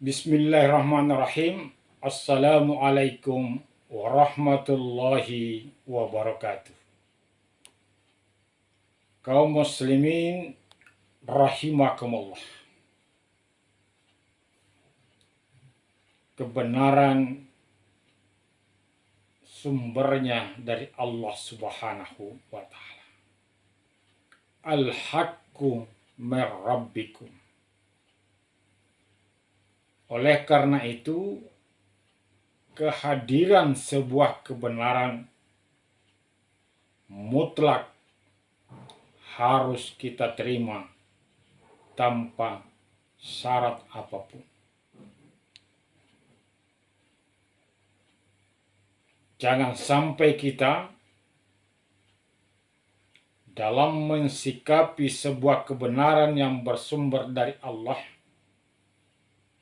Bismillahirrahmanirrahim. Assalamualaikum warahmatullahi wabarakatuh. Kaum muslimin rahimakumullah. Kebenaran sumbernya dari Allah Subhanahu wa taala. Al-haqqu mir rabbikum. Oleh karena itu, kehadiran sebuah kebenaran mutlak harus kita terima tanpa syarat apapun. Jangan sampai kita dalam mensikapi sebuah kebenaran yang bersumber dari Allah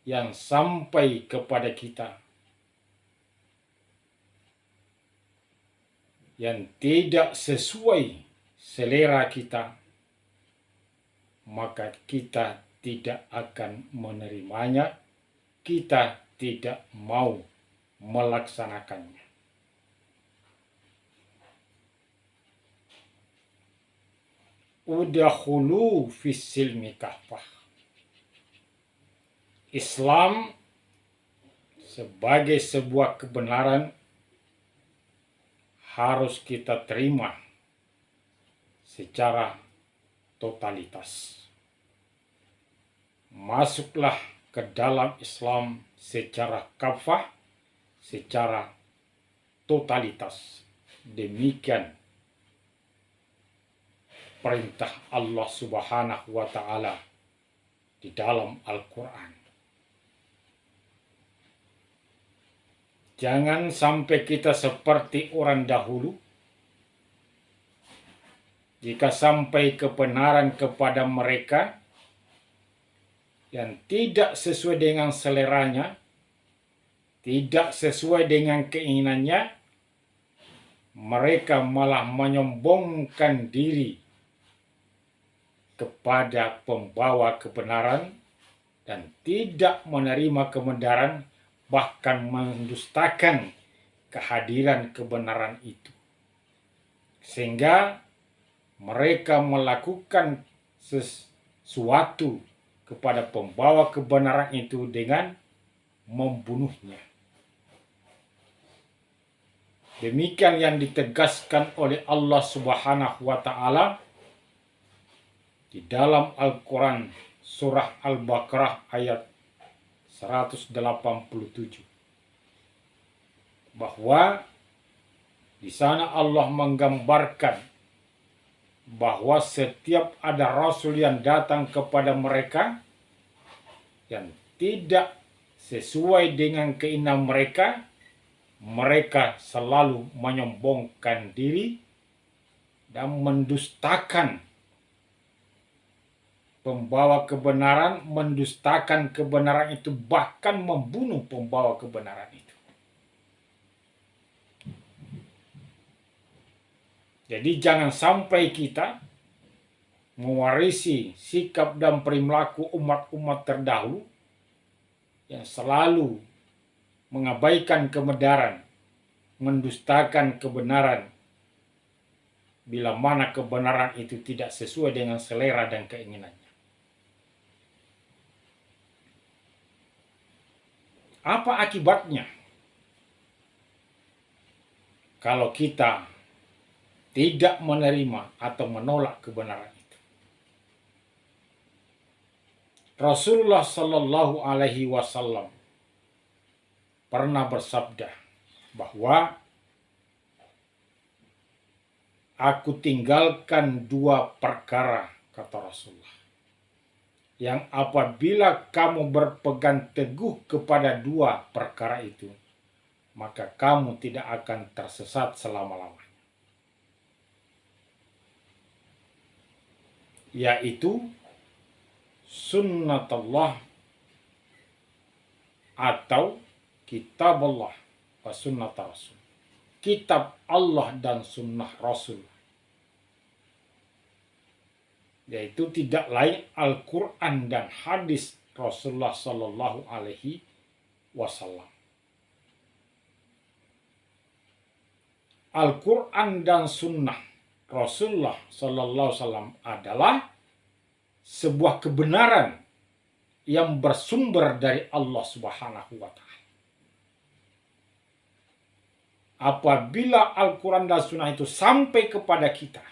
yang sampai kepada kita yang tidak sesuai selera kita, maka kita tidak akan menerimanya, kita tidak mau melaksanakannya. Udkhulu fis silmi kafah. Islam sebagai sebuah kebenaran harus kita terima secara totalitas. Masuklah ke dalam Islam secara kafah, secara totalitas. Demikian perintah Allah Subhanahu wa taala di dalam Al-Quran. Jangan sampai kita seperti orang dahulu. Jika sampai kebenaran kepada mereka yang tidak sesuai dengan seleranya, tidak sesuai dengan keinginannya, mereka malah menyombongkan diri kepada pembawa kebenaran dan tidak menerima kebenaran, bahkan mendustakan kehadiran kebenaran itu. Sehingga mereka melakukan sesuatu kepada pembawa kebenaran itu dengan membunuhnya. Demikian yang ditegaskan oleh Allah Subhanahu wa taala di dalam Al-Quran surah Al-Baqarah ayat 187, bahwa di sana Allah menggambarkan bahwa setiap ada rasul yang datang kepada mereka yang tidak sesuai dengan keinginan mereka, mereka selalu menyombongkan diri dan mendustakan pembawa kebenaran, mendustakan kebenaran itu, bahkan membunuh pembawa kebenaran itu. Jadi jangan sampai kita mewarisi sikap dan perilaku umat-umat terdahulu yang selalu mengabaikan kebenaran, mendustakan kebenaran, bila mana kebenaran itu tidak sesuai dengan selera dan keinginannya. Apa akibatnya kalau kita tidak menerima atau menolak kebenaran itu? Rasulullah Shallallahu Alaihi Wasallam pernah bersabda bahwa aku tinggalkan dua perkara, kata Rasulullah, yang apabila kamu berpegang teguh kepada dua perkara itu, maka kamu tidak akan tersesat selama-lamanya. Yaitu sunnatullah atau kitab Allah wa sunnat Rasul. Kitab Allah dan sunnah Rasul. Yaitu tidak lain Al-Quran dan hadis Rasulullah Shallallahu Alaihi Wasallam. Al-Quran dan Sunnah Rasulullah Shallallahu Alaihi Wasallam adalah sebuah kebenaran yang bersumber dari Allah Subhanahu wa Ta'ala. Apabila Al-Quran dan Sunnah itu sampai kepada kita,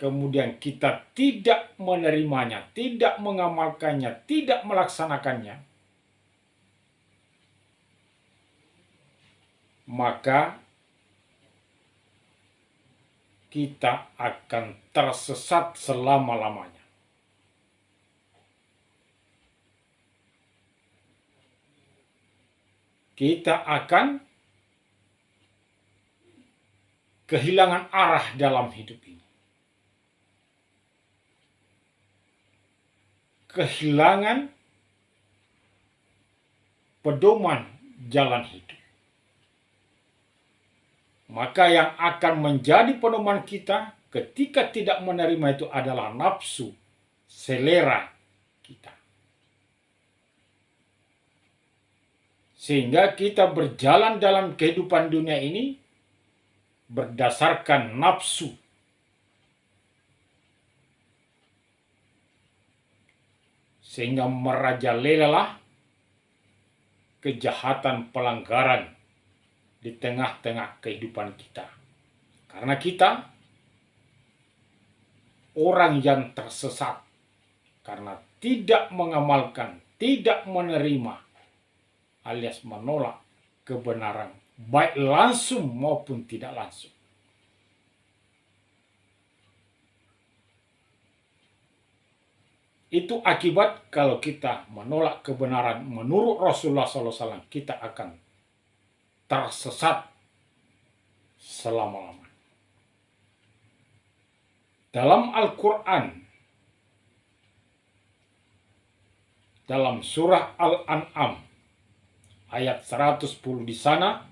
kemudian kita tidak menerimanya, tidak mengamalkannya, tidak melaksanakannya, maka kita akan tersesat selama-lamanya. Kita akan kehilangan arah dalam hidup ini. Kehilangan pedoman jalan hidup. Maka yang akan menjadi pedoman kita ketika tidak menerima itu adalah nafsu, selera kita. Sehingga kita berjalan dalam kehidupan dunia ini berdasarkan nafsu. Sehingga merajalelalah kejahatan pelanggaran di tengah-tengah kehidupan kita. Karena kita orang yang tersesat karena tidak mengamalkan, tidak menerima alias menolak kebenaran, baik langsung maupun tidak langsung. Itu akibat kalau kita menolak kebenaran menurut Rasulullah SAW, kita akan tersesat selama-lamanya. Dalam Al-Quran, dalam surah Al-An'am, ayat 110 di sana,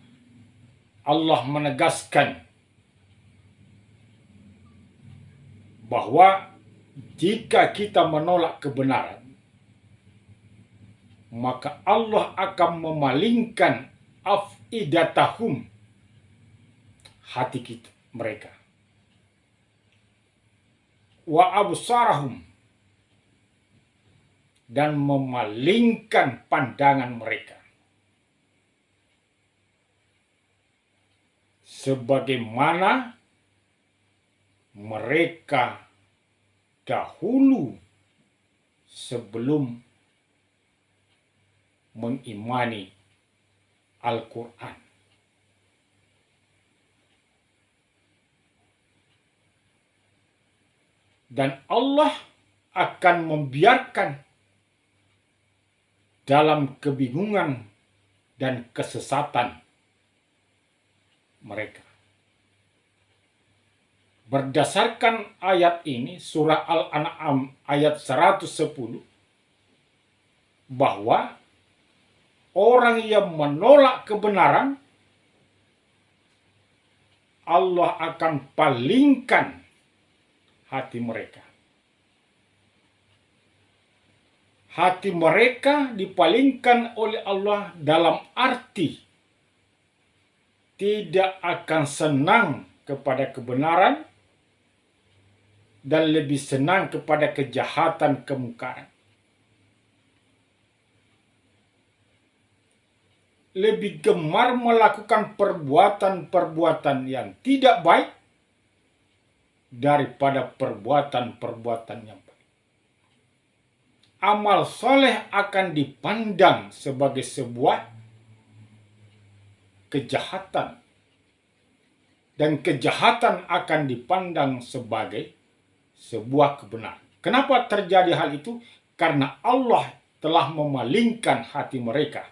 Allah menegaskan bahwa jika kita menolak kebenaran, maka Allah akan memalingkan afidatahum, hati kita, mereka, wa absarahum, dan memalingkan pandangan mereka, sebagaimana mereka dahulu sebelum mengimani Al-Quran. Dan Allah akan membiarkan dalam kebingungan dan kesesatan mereka. Berdasarkan ayat ini, surah Al-An'am ayat 110, bahwa orang yang menolak kebenaran, Allah akan palingkan hati mereka. Hati mereka dipalingkan oleh Allah dalam arti tidak akan senang kepada kebenaran dan lebih senang kepada kejahatan, kemungkaran. Lebih gemar melakukan perbuatan-perbuatan yang tidak baik daripada perbuatan-perbuatan yang baik. Amal soleh akan dipandang sebagai sebuah kejahatan, dan kejahatan akan dipandang sebagai sebuah kebenaran. Kenapa terjadi hal itu? Karena Allah telah memalingkan hati mereka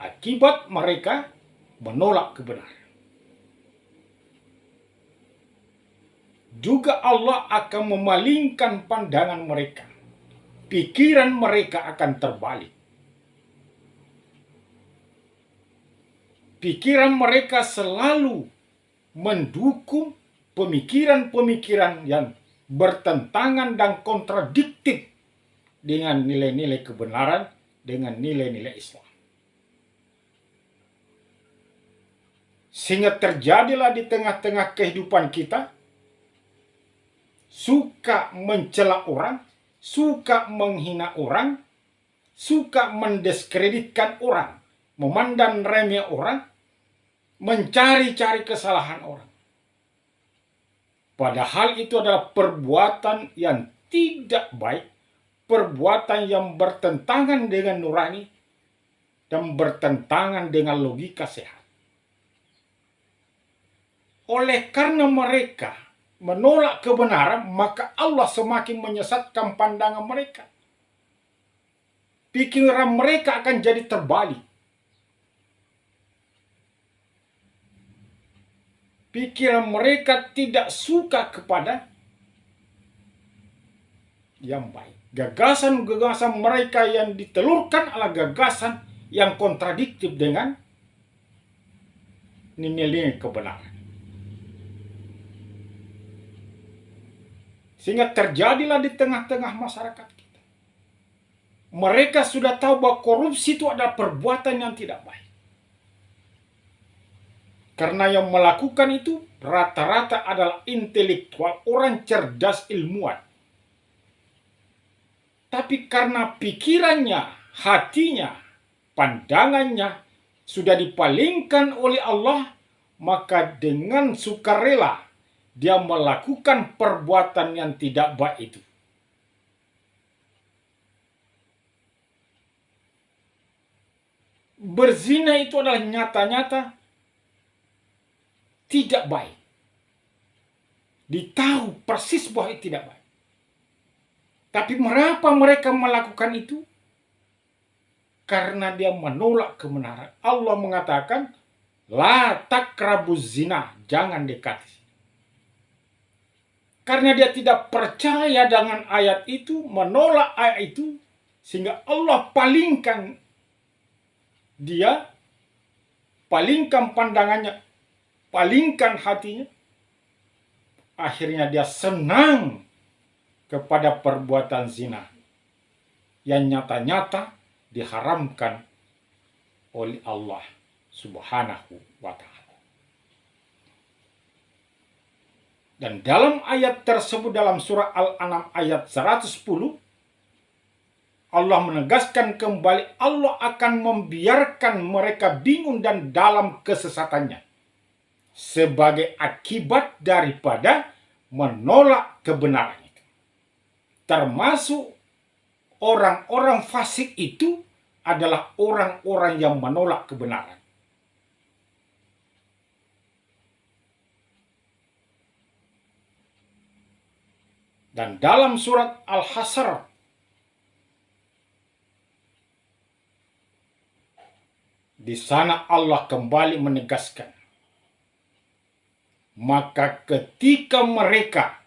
akibat mereka menolak kebenaran. Juga Allah akan memalingkan pandangan mereka. Pikiran mereka akan terbalik. Pikiran mereka selalu mendukung pemikiran-pemikiran yang bertentangan dan kontradiktif dengan nilai-nilai kebenaran, dengan nilai-nilai Islam. Sehingga terjadilah di tengah-tengah kehidupan kita, suka mencela orang, suka menghina orang, suka mendiskreditkan orang, memandang remeh orang, mencari-cari kesalahan orang. Padahal itu adalah perbuatan yang tidak baik, perbuatan yang bertentangan dengan nurani, dan bertentangan dengan logika sehat. Oleh karena mereka menolak kebenaran, maka Allah semakin menyesatkan pandangan mereka. Pikiran mereka akan jadi terbalik. Pikiran mereka tidak suka kepada yang baik. Gagasan-gagasan mereka yang ditelurkan adalah gagasan yang kontradiktif dengan nilai-nilai kebenaran. Sehingga terjadilah di tengah-tengah masyarakat kita. Mereka sudah tahu bahwa korupsi itu adalah perbuatan yang tidak baik. Karena yang melakukan itu rata-rata adalah intelektual, orang cerdas, ilmuwan. Tapi karena pikirannya, hatinya, pandangannya sudah dipalingkan oleh Allah, maka dengan sukarela dia melakukan perbuatan yang tidak baik itu. Berzina itu adalah nyata-nyata tidak baik. Ditahu persis bahwa itu tidak baik. Tapi mengapa mereka melakukan itu? Karena dia menolak kebenaran. Allah mengatakan, la taqrabuz zina, jangan dekati. Karena dia tidak percaya dengan ayat itu, menolak ayat itu, sehingga Allah palingkan dia, palingkan pandangannya, palingkan hatinya. Akhirnya dia senang kepada perbuatan zina yang nyata-nyata diharamkan oleh Allah Subhanahu wa ta'ala. Dan dalam ayat tersebut, dalam surah Al-An'am ayat 110, Allah menegaskan kembali, Allah akan membiarkan mereka bingung dan dalam kesesatannya sebagai akibat daripada menolak kebenaran itu. Termasuk orang-orang fasik itu adalah orang-orang yang menolak kebenaran. Dan dalam surat Al-Hasr di sana Allah kembali menegaskan, maka ketika mereka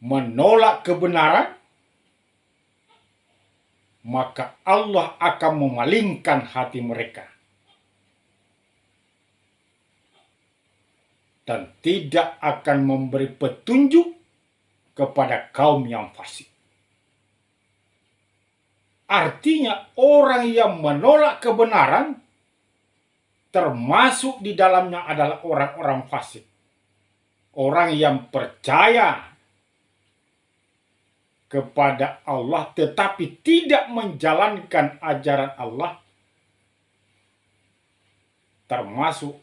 menolak kebenaran, maka Allah akan memalingkan hati mereka dan tidak akan memberi petunjuk kepada kaum yang fasik. Artinya orang yang menolak kebenaran termasuk di dalamnya adalah orang-orang fasik. Orang yang percaya kepada Allah tetapi tidak menjalankan ajaran Allah, termasuk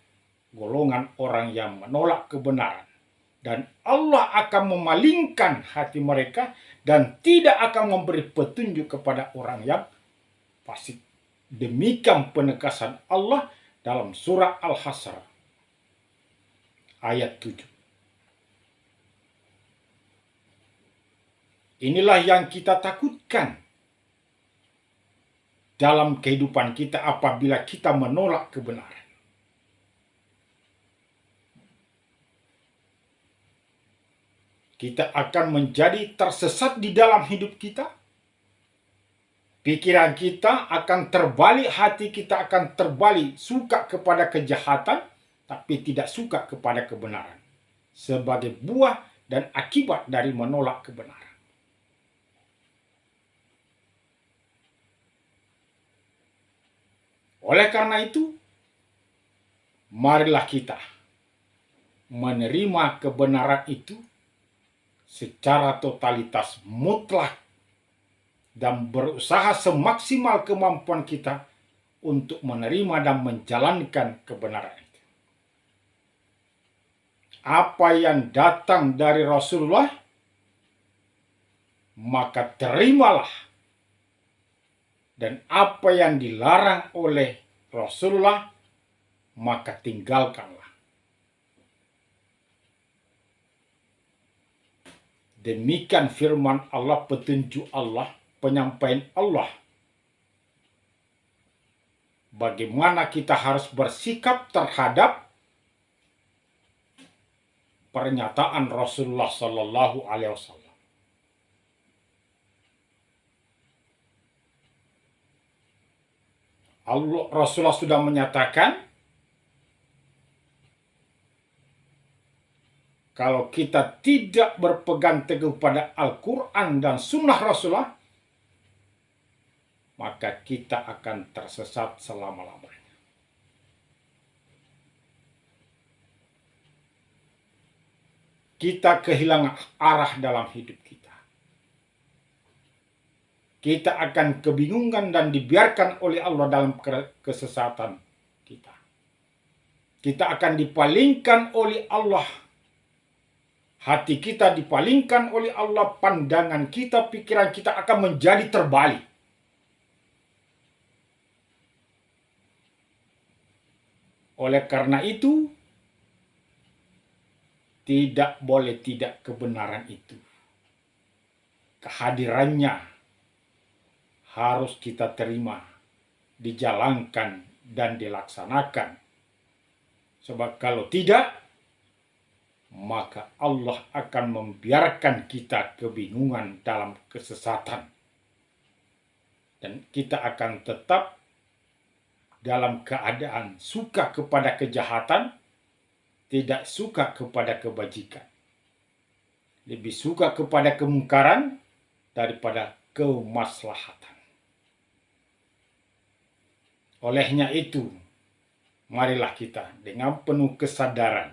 golongan orang yang menolak kebenaran. Dan Allah akan memalingkan hati mereka dan tidak akan memberi petunjuk kepada orang yang fasik. Demikian penegasan Allah dalam surah Al-Hasr ayat 7. Inilah yang kita takutkan dalam kehidupan kita apabila kita menolak kebenaran. Kita akan menjadi tersesat di dalam hidup kita. Pikiran kita akan terbalik, hati kita akan terbalik, suka kepada kejahatan, tapi tidak suka kepada kebenaran. Sebagai buah dan akibat dari menolak kebenaran. Oleh karena itu, marilah kita menerima kebenaran itu secara totalitas mutlak dan berusaha semaksimal kemampuan kita untuk menerima dan menjalankan kebenaran itu. Apa yang datang dari Rasulullah, maka terimalah. Dan apa yang dilarang oleh Rasulullah, maka tinggalkanlah. Demikian firman Allah, petunjuk Allah, penyampaian Allah. Bagaimana kita harus bersikap terhadap pernyataan Rasulullah Sallallahu Alaihi Wasallam. Rasulullah sudah menyatakan, kalau kita tidak berpegang teguh pada Al-Quran dan Sunnah Rasulullah, maka kita akan tersesat selama-lamanya. Kita kehilangan arah dalam hidup kita. Kita akan kebingungan dan dibiarkan oleh Allah dalam kesesatan kita. Kita akan dipalingkan oleh Allah. Hati kita dipalingkan oleh Allah, pandangan kita, pikiran kita akan menjadi terbalik. Oleh karena itu, tidak boleh tidak kebenaran itu. Kehadirannya harus kita terima, dijalankan, dan dilaksanakan. Sebab kalau tidak, maka Allah akan membiarkan kita kebingungan dalam kesesatan. Dan kita akan tetap dalam keadaan suka kepada kejahatan, tidak suka kepada kebajikan. Lebih suka kepada kemungkaran daripada kemaslahatan. Olehnya itu, marilah kita dengan penuh kesadaran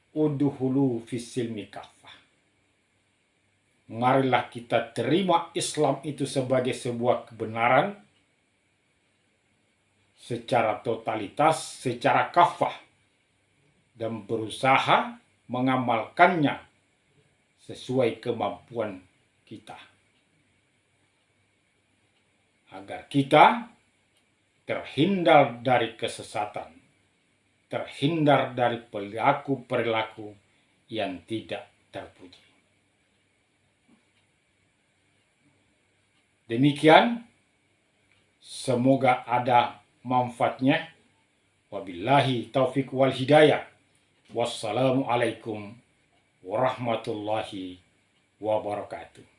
udhulu fisilmi kafah. Marilah kita terima Islam itu sebagai sebuah kebenaran secara totalitas, secara kafah, dan berusaha mengamalkannya sesuai kemampuan kita. Agar kita terhindar dari kesesatan, terhindar dari perilaku-perilaku yang tidak terpuji. Demikian, semoga ada manfaatnya. Wabillahi taufik wal hidayah. Wassalamualaikum warahmatullahi wabarakatuh.